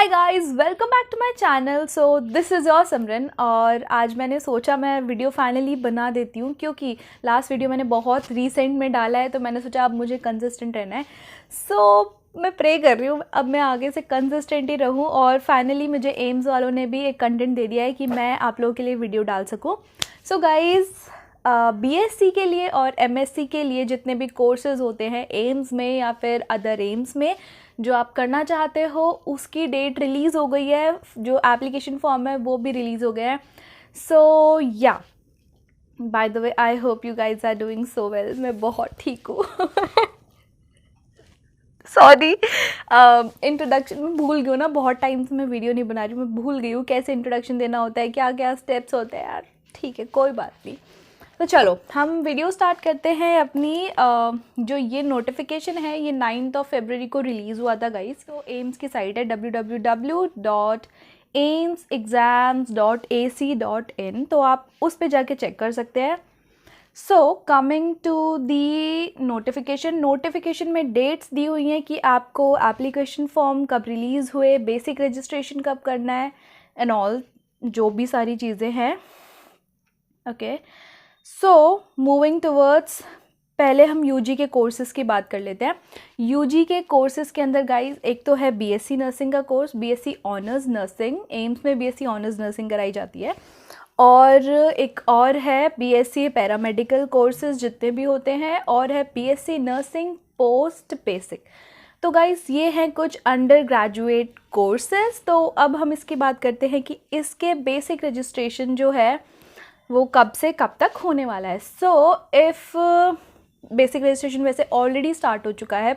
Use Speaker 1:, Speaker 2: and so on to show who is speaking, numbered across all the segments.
Speaker 1: Hi guys, welcome back to my channel. So this is your Simran और आज मैंने सोचा मैं वीडियो फाइनली बना देती हूँ क्योंकि लास्ट वीडियो मैंने बहुत रीसेंट में डाला है, तो मैंने सोचा अब मुझे कंसिस्टेंट रहना है। मैं प्रे कर रही हूँ अब मैं आगे से कंसिस्टेंट ही रहूँ और फाइनली मुझे एम्स वालों ने भी एक कंटेंट दे दिया है कि मैं आप लोगों के लिए वीडियो डाल सकूँ। सो गाइज़, बीएससी के लिए और एमएससी के लिए जितने भी कोर्सेज़ होते हैं एम्स में या फिर अदर एम्स में जो आप करना चाहते हो उसकी डेट रिलीज़ हो गई है, जो एप्लीकेशन फॉर्म है वो भी रिलीज़ हो गया है। सो या by the way, I hope you guys are doing so well. मैं बहुत ठीक हूँ। सॉरी, इंट्रोडक्शन में भूल गई हूँ ना, बहुत टाइम से मैं वीडियो नहीं बना रही हूँ, मैं भूल गई हूँ कैसे इंट्रोडक्शन देना होता है, क्या क्या स्टेप्स होते हैं यार। ठीक है, कोई बात नहीं। तो चलो हम वीडियो स्टार्ट करते हैं अपनी। जो ये नोटिफिकेशन है ये 9 फरवरी को रिलीज़ हुआ था गाइस। तो एम्स की साइट है www.aimsexams.ac.in, तो आप उस पे जाके चेक कर सकते हैं। So coming to the notification में डेट्स दी हुई हैं कि आपको एप्लीकेशन फॉर्म कब रिलीज़ हुए, बेसिक रजिस्ट्रेशन कब करना है एंड ऑल, जो भी सारी चीज़ें हैं। ओके, सो मूविंग टूवर्ड्स, पहले हम यूजी के कोर्सेज़ की बात कर लेते हैं। यूजी के कोर्सेज़ के अंदर गाइस एक तो है बीएससी नर्सिंग का course, BSc honours nursing. AIIMS में बीएससी ऑनर्स नर्सिंग कराई जाती है। और एक और है बीएससी पैरामेडिकल कोर्सेज़ जितने भी होते हैं, और है बीएससी नर्सिंग पोस्ट बेसिक। तो गाइस ये हैं कुछ अंडर ग्रेजुएट कोर्सेज़। तो अब हम इसकी बात करते हैं कि इसके बेसिक रजिस्ट्रेशन जो है वो कब से कब तक होने वाला है। सो इफ़ बेसिक रजिस्ट्रेशन वैसे ऑलरेडी स्टार्ट हो चुका है,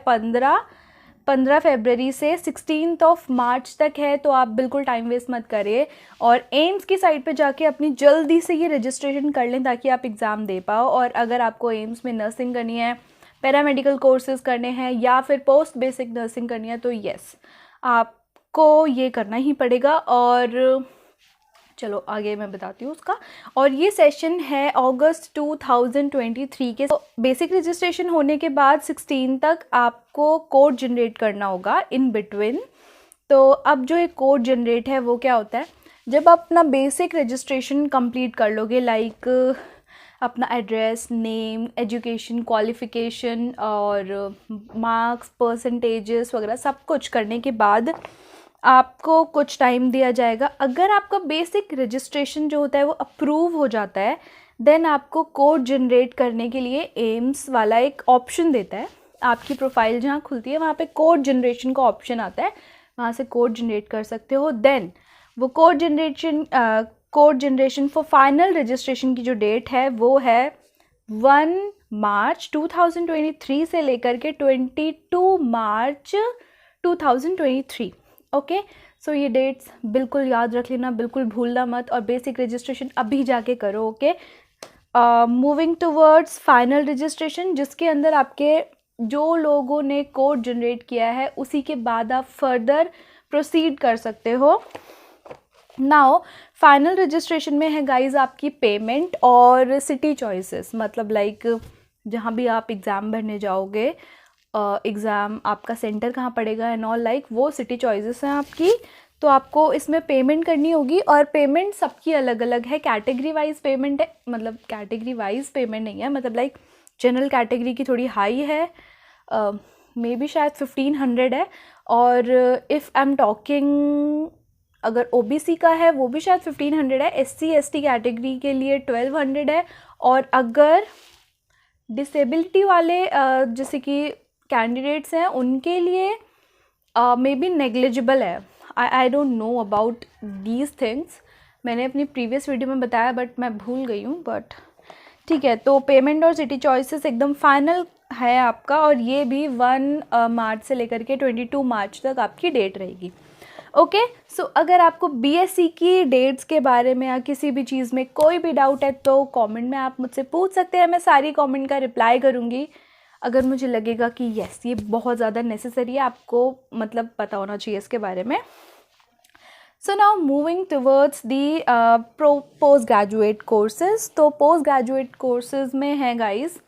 Speaker 1: 15 फरवरी से 16 मार्च तक है, तो आप बिल्कुल टाइम वेस्ट मत करिए और एम्स की साइट पे जाके अपनी जल्दी से ये रजिस्ट्रेशन कर लें ताकि आप एग्ज़ाम दे पाओ। और अगर आपको एम्स में नर्सिंग करनी है, पैरामेडिकल कोर्सेज़ करने हैं या फिर पोस्ट बेसिक नर्सिंग करनी है तो येस, आपको ये करना ही पड़ेगा। और चलो आगे मैं बताती हूँ उसका। और ये सेशन है अगस्त 2023 के। तो बेसिक रजिस्ट्रेशन होने के बाद 16 तक आपको कोड जनरेट करना होगा इन बिटवीन। तो अब जो एक कोड जनरेट है वो क्या होता है, जब आप अपना बेसिक रजिस्ट्रेशन कंप्लीट कर लोगे, लाइक अपना एड्रेस, नेम, एजुकेशन, क्वालिफ़िकेशन और मार्क्स, परसेंटेजेस वगैरह सब कुछ करने के बाद आपको कुछ टाइम दिया जाएगा। अगर आपका बेसिक रजिस्ट्रेशन जो होता है वो अप्रूव हो जाता है, देन आपको कोड जनरेट करने के लिए एम्स वाला एक ऑप्शन देता है। आपकी प्रोफाइल जहाँ खुलती है वहाँ पे कोड जनरेशन का ऑप्शन आता है, वहाँ से कोड जनरेट कर सकते हो। देन वो code generation for final registration की जो डेट है वो है 1 मार्च 2023 से लेकर के 22 मार्च 2023। ओके, सो ये डेट्स बिल्कुल याद रख लेना, बिल्कुल भूलना मत, और बेसिक रजिस्ट्रेशन अभी जाके करो। Okay, moving towards final registration, जिसके अंदर आपके जो लोगों ने कोड जनरेट किया है उसी के बाद आप फर्दर प्रोसीड कर सकते हो। नाउ फाइनल रजिस्ट्रेशन में है गाइज आपकी पेमेंट और सिटी चॉइसेस, मतलब लाइक जहाँ भी आप एग्ज़ाम भरने जाओगे, एग्ज़ाम आपका सेंटर कहाँ पड़ेगा एंड ऑल, लाइक वो सिटी चॉइसेस हैं आपकी। तो आपको इसमें पेमेंट करनी होगी और पेमेंट सबकी अलग अलग है, कैटेगरी वाइज पेमेंट है, मतलब कैटेगरी वाइज पेमेंट नहीं है, मतलब लाइक जनरल कैटेगरी की थोड़ी हाई है, मे बी शायद 1500 है। और इफ़ आई एम टॉकिंग, अगर ओबीसी का है वो भी शायद 1500 है, एससी एसटी कैटेगरी के लिए 1200 है। और अगर डिसेबिलिटी वाले जैसे कि कैंडिडेट्स हैं उनके लिए मे बी नेग्लिजिबल है। I don't know about these things, मैंने अपनी प्रीवियस वीडियो में बताया बट मैं भूल गई हूँ, बट ठीक है। तो पेमेंट और सिटी चॉइसेस एकदम फाइनल है आपका, और ये भी 1 मार्च से लेकर के 22 मार्च तक आपकी डेट रहेगी। ओके, सो अगर आपको बीएससी की डेट्स के बारे में या किसी भी चीज़ में कोई भी डाउट है तो कमेंट में आप मुझसे पूछ सकते हैं, मैं सारी कमेंट का रिप्लाई करूँगी अगर मुझे लगेगा कि येस ये बहुत ज़्यादा नेसेसरी है, आपको मतलब पता होना चाहिए इसके बारे में। So now moving towards the post graduate courses. तो पोस्ट ग्रेजुएट कोर्सेज में है गाइस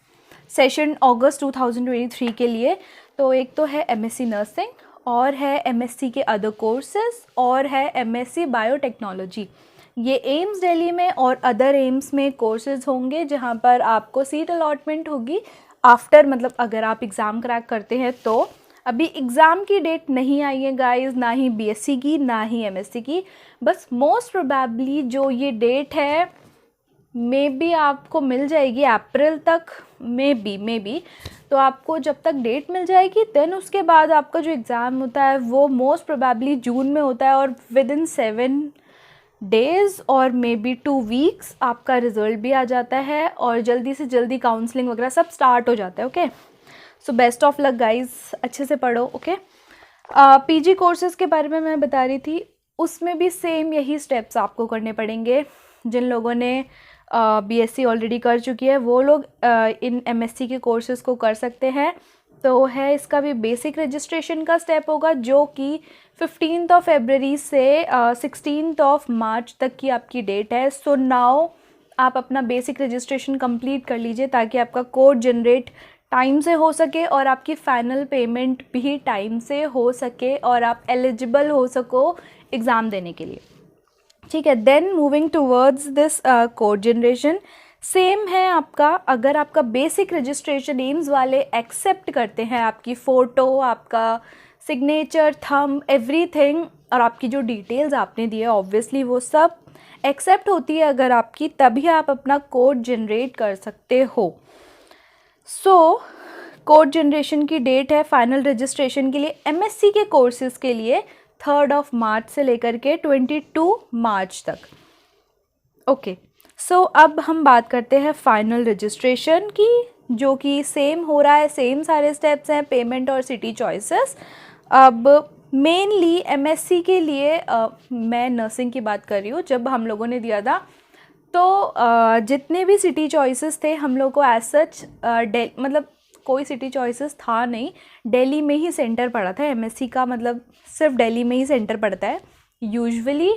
Speaker 1: सेशन अगस्त 2023 के लिए। तो एक तो है एमएससी नर्सिंग और है एमएससी के अदर कोर्सेज, और है एमएससी बायोटेक्नोलॉजी। ये एम्स दिल्ली में और अदर एम्स में कोर्सेज होंगे जहाँ पर आपको सीट अलॉटमेंट होगी आफ्टर, मतलब अगर आप एग्ज़ाम क्रैक करते हैं तो। अभी एग्ज़ाम की डेट नहीं आई है गाइस, ना ही बीएससी की ना ही एमएससी की, बस मोस्ट प्रोबेबली जो ये डेट है मे बी आपको मिल जाएगी अप्रैल तक, मे बी। तो आपको जब तक डेट मिल जाएगी देन उसके बाद आपका जो एग्ज़ाम होता है वो मोस्ट प्रोबेबली जून में होता है, और विद इन 7 डेज़ और मे बी 2 वीक्स आपका रिज़ल्ट भी आ जाता है और जल्दी से जल्दी काउंसलिंग वगैरह सब स्टार्ट हो जाता है। Okay, so best of luck guys, अच्छे से पढ़ो। ओके, पीजी कोर्सेज़ के बारे में मैं बता रही थी, उसमें भी सेम यही स्टेप्स आपको करने पड़ेंगे। जिन लोगों ने बीएससी ऑलरेडी कर चुकी है वो लोग इन एमएससी के कोर्सेज़ को कर सकते हैं। तो है इसका भी बेसिक रजिस्ट्रेशन का स्टेप होगा जो कि 15 फरवरी से 16 मार्च तक की आपकी डेट है। सो नाउ आप अपना बेसिक रजिस्ट्रेशन कंप्लीट कर लीजिए ताकि आपका कोड जनरेट टाइम से हो सके और आपकी फाइनल पेमेंट भी टाइम से हो सके और आप एलिजिबल हो सको एग्ज़ाम देने के लिए। ठीक है, then moving towards this code generation same है आपका। अगर आपका बेसिक रजिस्ट्रेशन एम्स वाले एक्सेप्ट करते हैं आपकी फ़ोटो, आपका सिग्नेचर, थंब, एवरीथिंग, और आपकी जो डिटेल्स आपने दी है ऑब्वियसली वो सब एक्सेप्ट होती है अगर आपकी, तभी आप अपना कोड जनरेट कर सकते हो। सो कोड जनरेशन की डेट है फाइनल रजिस्ट्रेशन के लिए एमएससी के कोर्सेज़ के लिए 3 मार्च से लेकर के 22 मार्च तक। ओके, सो अब हम बात करते हैं फाइनल रजिस्ट्रेशन की, जो कि सेम हो रहा है, सेम सारे स्टेप्स हैं, पेमेंट और सिटी चॉइसेस। अब मेनली एमएससी के लिए मैं नर्सिंग की बात कर रही हूँ, जब हम लोगों ने दिया था तो जितने भी सिटी चॉइसेस थे हम लोग को एज सच मतलब कोई सिटी चॉइसेस था नहीं, दिल्ली में ही सेंटर पड़ा था एमएससी का, मतलब सिर्फ दिल्ली में ही सेंटर पड़ता है यूजुअली।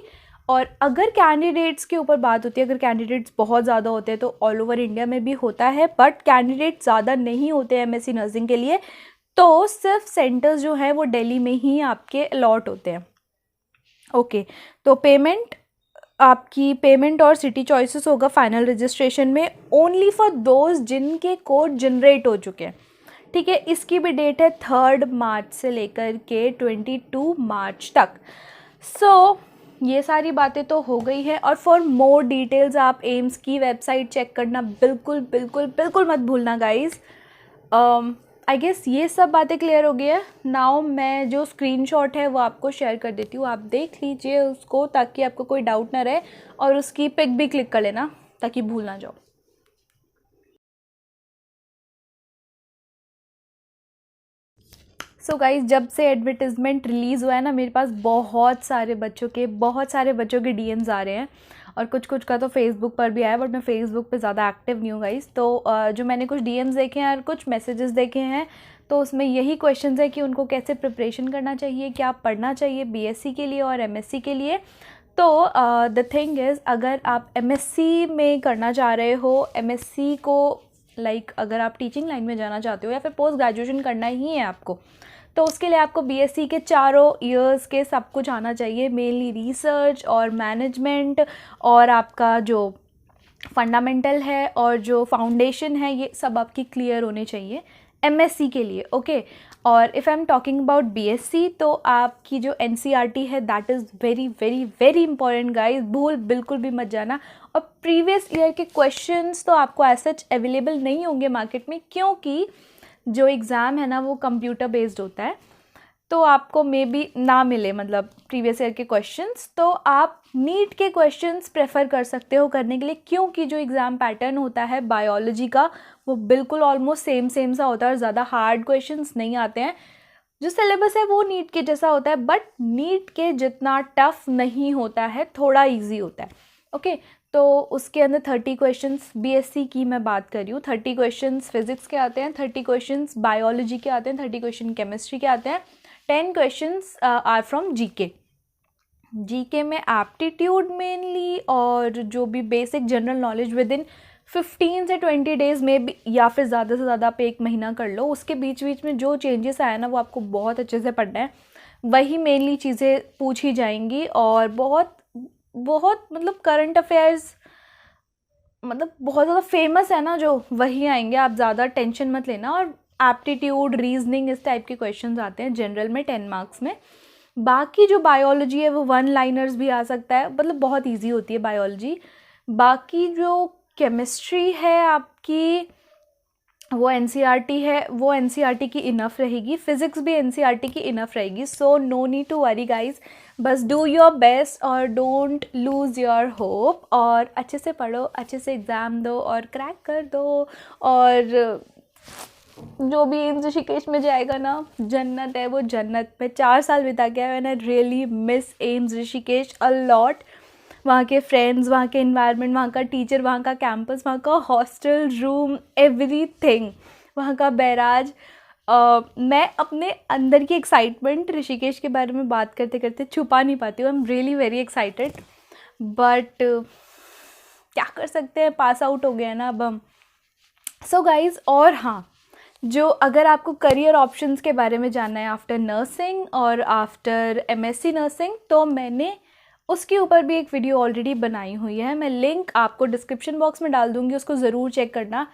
Speaker 1: और अगर कैंडिडेट्स के ऊपर बात होती है, अगर कैंडिडेट्स बहुत ज़्यादा होते हैं तो ऑल ओवर इंडिया में भी होता है, बट कैंडिडेट ज़्यादा नहीं होते हैं एमएससी नर्सिंग के लिए, तो सिर्फ सेंटर्स जो हैं वो दिल्ली में ही आपके अलॉट होते हैं। ओके, तो आपकी पेमेंट और सिटी चॉइसेस होगा फाइनल रजिस्ट्रेशन में ओनली फॉर दोज जिनके कोड जनरेट हो चुके हैं। ठीक है, इसकी भी डेट है 3 मार्च से लेकर के 22 मार्च तक। सो ये सारी बातें तो हो गई हैं, और फॉर मोर डिटेल्स आप एम्स की वेबसाइट चेक करना बिल्कुल बिल्कुल बिल्कुल मत भूलना गाइज। आई गेस ये सब बातें क्लियर हो गई है। नाउ मैं जो स्क्रीनशॉट है वो आपको शेयर कर देती हूँ, आप देख लीजिए उसको ताकि आपको कोई डाउट ना रहे, और उसकी पिक भी क्लिक कर लेना ताकि भूल ना जाओ। सो गाइज, जब से एडवर्टिजमेंट रिलीज़ हुआ है ना, मेरे पास बहुत सारे बच्चों के डीएम्स आ रहे हैं, और कुछ का तो फेसबुक पर भी आया, बट मैं फेसबुक पे ज़्यादा एक्टिव नहीं हूँ गाइज। तो जो मैंने कुछ डीएम्स देखे हैं और कुछ मैसेजेस देखे हैं, तो उसमें यही क्वेश्चंस है कि उनको कैसे प्रिपरेशन करना चाहिए, क्या पढ़ना चाहिए बीएससी के लिए और एमएससी के लिए। तो द थिंग इज़, अगर आप एमएससी में करना चाह रहे हो, एमएससी को अगर आप टीचिंग लाइन में जाना चाहते हो या फिर पोस्ट ग्रेजुएशन करना ही है आपको, तो उसके लिए आपको बीएससी के चारों ईयर्स के सब कुछ आना चाहिए, मेनली रिसर्च और मैनेजमेंट, और आपका जो फंडामेंटल है और जो फाउंडेशन है ये सब आपकी क्लियर होने चाहिए एमएससी के लिए। ओके, और if I am talking about BSc, तो आपकी जो एनसीईआरटी है that is very very very important guys, भूल बिल्कुल भी मत जाना। और प्रीवियस ईयर के क्वेश्चंस तो आपको एज सच अवेलेबल नहीं होंगे मार्केट में, क्योंकि जो एग्ज़ाम है ना वो कंप्यूटर बेस्ड होता है, तो आपको मे बी ना मिले मतलब प्रीवियस ईयर के क्वेश्चंस। तो आप नीट के क्वेश्चंस प्रेफर कर सकते हो करने के लिए, क्योंकि जो एग्ज़ाम पैटर्न होता है बायोलॉजी का वो बिल्कुल ऑलमोस्ट सेम सा होता है और ज़्यादा हार्ड क्वेश्चंस नहीं आते हैं। जो सिलेबस है वो नीट के जैसा होता है, बट नीट के जितना टफ नहीं होता है, थोड़ा ईजी होता है। ओके, तो उसके अंदर 30 क्वेश्चंस बीएससी की मैं बात कर रही हूँ, 30 क्वेश्चंस फिजिक्स के आते हैं, 30 क्वेश्चंस बायोलॉजी के आते हैं, 30 क्वेश्चन केमिस्ट्री के आते हैं, 10 क्वेश्चंस आर फ्रॉम जीके में एप्टीट्यूड मेनली, और जो भी basic general knowledge with in 15 से 20 डेज़ में भी, या फिर ज़्यादा से ज़्यादा आप 1 महीना कर लो, उसके बीच में जो चेंजेस आया ना वो आपको बहुत अच्छे से पढ़ना है। वही मेनली चीज़ें पूछी जाएंगी, और बहुत बहुत मतलब करंट अफेयर्स मतलब बहुत ज़्यादा फेमस है ना जो, वही आएंगे, आप ज़्यादा टेंशन मत लेना। और एप्टीट्यूड, रीजनिंग, इस टाइप के क्वेश्चंस आते हैं जनरल में 10 मार्क्स में। बाकी जो बायोलॉजी है वो 1 लाइनर्स भी आ सकता है, मतलब बहुत इजी होती है बायोलॉजी। बाकी जो केमिस्ट्री है आपकी वो एनसीईआरटी है, वो एनसीईआरटी की इनफ रहेगी। फिज़िक्स भी एनसीईआरटी की इनफ रहेगी। So no need to worry guys, बस डू योर बेस्ट और डोंट लूज़ योर होप, और अच्छे से पढ़ो, अच्छे से एग्ज़ाम दो और क्रैक कर दो। और जो भी एम्स ऋषिकेश में जाएगा ना, जन्नत है वो, जन्नत में 4 साल बिता के आया, and I really miss AIIMS Rishikesh a lot. वहाँ के फ्रेंड्स, वहाँ के इन्वायरमेंट, वहाँ का टीचर, वहाँ का कैंपस, वहाँ का हॉस्टल रूम, एवरीथिंग, वहाँ का बैराज। मैं अपने अंदर की एक्साइटमेंट ऋषिकेश के बारे में बात करते करते छुपा नहीं पाती हूँ। I am really very excited, but क्या कर सकते हैं, पास आउट हो गए हैं ना अब हम। सो गाइज, और हाँ, जो अगर आपको करियर ऑप्शंस के बारे में जानना है आफ्टर नर्सिंग और आफ्टर एमएससी नर्सिंग, तो मैंने उसके ऊपर भी एक वीडियो ऑलरेडी बनाई हुई है। मैं लिंक आपको डिस्क्रिप्शन बॉक्स में डाल दूँगी, उसको ज़रूर चेक करना।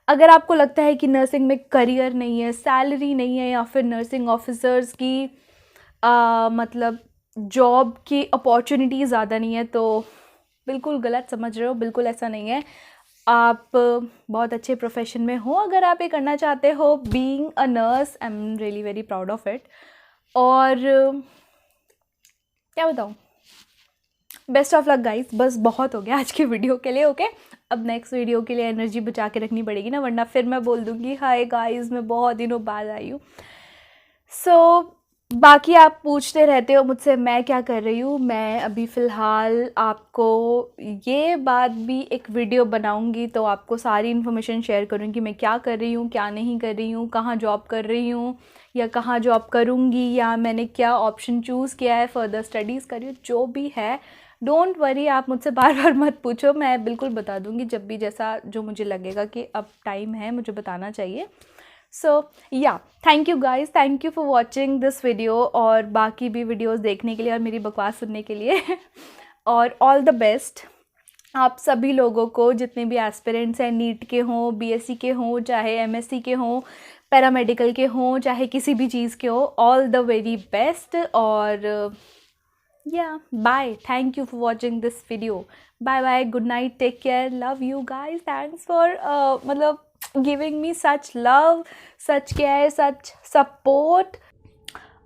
Speaker 1: अगर आपको लगता है कि नर्सिंग में करियर नहीं है, सैलरी नहीं है, या फिर नर्सिंग ऑफिसर्स की मतलब जॉब की अपॉर्चुनिटी ज़्यादा नहीं है, तो बिल्कुल गलत समझ रहे हो, बिल्कुल ऐसा नहीं है। आप बहुत अच्छे प्रोफेशन में हो अगर आप ये करना चाहते हो, being a nurse. I am really very proud of it. और क्या बताऊँ, बेस्ट ऑफ लक गाइस। बस बहुत हो गया आज के वीडियो के लिए, ओके। अब नेक्स्ट वीडियो के लिए एनर्जी बचा के रखनी पड़ेगी ना, वरना फिर मैं बोल दूँगी हाय गाइस मैं बहुत दिनों बाद आई हूँ। सो बाकी आप पूछते रहते हो मुझसे मैं क्या कर रही हूँ। मैं अभी फ़िलहाल आपको ये बात भी एक वीडियो बनाऊँगी, तो आपको सारी इन्फॉर्मेशन शेयर करूँगी मैं क्या कर रही हूँ, क्या नहीं कर रही हूँ, कहाँ जॉब कर रही हूँ या कहाँ जॉब करूँगी, या मैंने क्या ऑप्शन चूज़ किया है, फर्दर स्टडीज़ कर रही हूँ, जो भी है। डोंट वरी, आप मुझसे बार बार मत पूछो, मैं बिल्कुल बता दूँगी जब भी जैसा जो मुझे लगेगा कि अब टाइम है मुझे बताना चाहिए। सो या thank you guys, thank you for watching this video, और बाकी भी वीडियोस देखने के लिए और मेरी बकवास सुनने के लिए और ऑल द बेस्ट आप सभी लोगों को, जितने भी एस्पिरेंट्स हैं, नीट के हों, बीएससी के हों, चाहे एमएससी के हों, पैरामेडिकल के हों, चाहे किसी भी चीज़ के हो, ऑल द वेरी बेस्ट। और या bye, thank you for watching this video, bye bye, good night, take care, love you guys, thanks for giving me such love, such care, such support.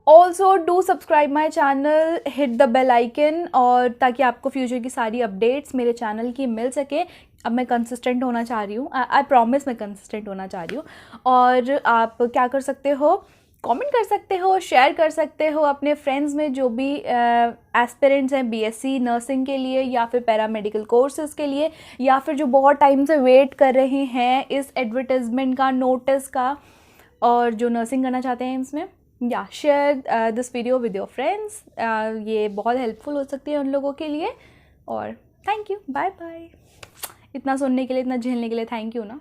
Speaker 1: Also do subscribe my channel, hit the bell icon, और ताकि आपको future की सारी updates मेरे channel की मिल सके। अब मैं कंसिस्टेंट होना चाह रही हूँ, आई प्रॉमिस मैं कंसिस्टेंट होना चाह रही हूँ। और आप क्या कर सकते हो, कमेंट कर सकते हो, शेयर कर सकते हो अपने फ्रेंड्स में जो भी एस्पिरेंट्स हैं बीएससी नर्सिंग के लिए या फिर पैरामेडिकल कोर्सेज़ के लिए, या फिर जो बहुत टाइम से वेट कर रहे हैं इस एडवर्टाइजमेंट का, नोटिस का, और जो नर्सिंग करना चाहते हैं इसमें। या share this video with your friends, ये बहुत हेल्पफुल हो सकती है उन लोगों के लिए। और थैंक यू, बाय बाय। इतना सुनने के लिए, इतना झेलने के लिए थैंक यू ना।